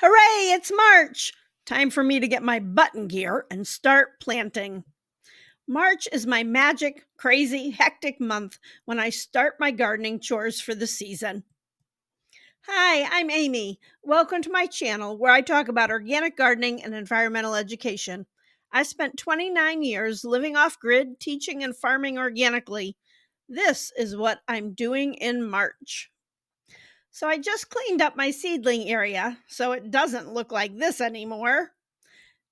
Hooray, it's March! Time for me to get my button gear and start planting. March is my magic, crazy, hectic month when I start my gardening chores for the season. Hi, I'm Amy. Welcome to my channel where I talk about organic gardening and environmental education. I spent 29 years living off grid, teaching and farming organically. This is what I'm doing in March. So I just cleaned up my seedling area so it doesn't look like this anymore.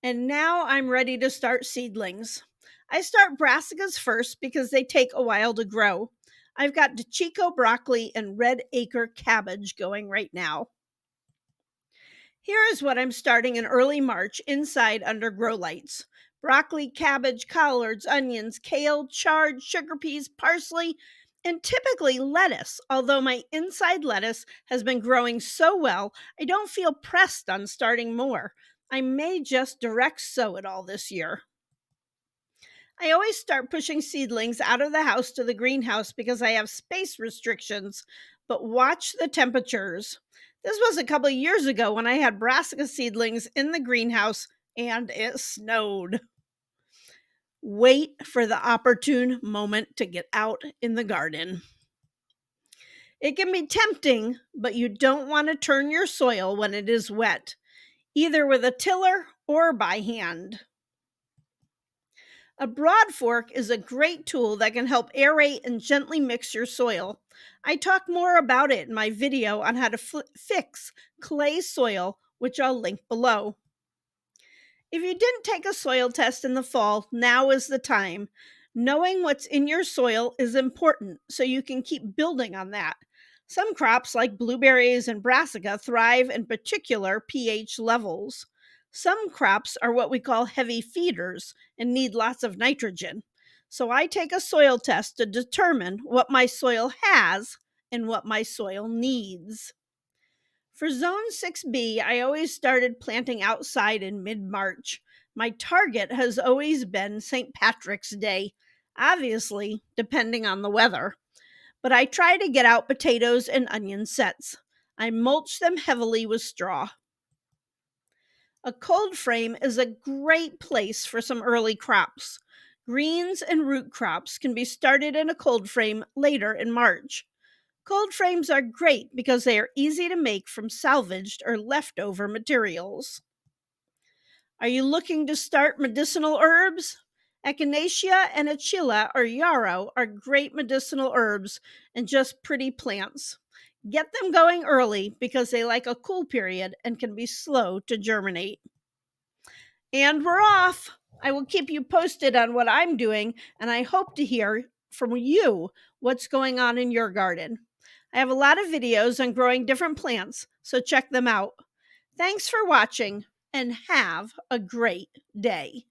And now I'm ready to start seedlings. I start brassicas first because they take a while to grow. I've got DeChico broccoli and red acre cabbage going right now. Here is what I'm starting in early March inside under grow lights. Broccoli, cabbage, collards, onions, kale, chard, sugar peas, parsley, and typically lettuce. Although my inside lettuce has been growing so well, I don't feel pressed on starting more. I may just direct sow it all this year. I always start pushing seedlings out of the house to the greenhouse because I have space restrictions, but watch the temperatures. This was a couple of years ago when I had brassica seedlings in the greenhouse and it snowed. Wait for the opportune moment to get out in the garden. It can be tempting, but you don't want to turn your soil when it is wet, either with a tiller or by hand. A broad fork is a great tool that can help aerate and gently mix your soil. I talk more about it in my video on how to fix clay soil, which I'll link below. If you didn't take a soil test in the fall, now is the time. Knowing what's in your soil is important so you can keep building on that. Some crops like blueberries and brassica thrive in particular pH levels. Some crops are what we call heavy feeders and need lots of nitrogen. So I take a soil test to determine what my soil has and what my soil needs. For Zone 6B, I always started planting outside in mid-March. My target has always been St. Patrick's Day, obviously, depending on the weather. But I try to get out potatoes and onion sets. I mulch them heavily with straw. A cold frame is a great place for some early crops. Greens and root crops can be started in a cold frame later in March. Cold frames are great because they are easy to make from salvaged or leftover materials. Are you looking to start medicinal herbs? Echinacea and Achilla or yarrow are great medicinal herbs and just pretty plants. Get them going early because they like a cool period and can be slow to germinate. And we're off. I will keep you posted on what I'm doing, and I hope to hear from you what's going on in your garden. I have a lot of videos on growing different plants, so check them out. Thanks for watching and have a great day.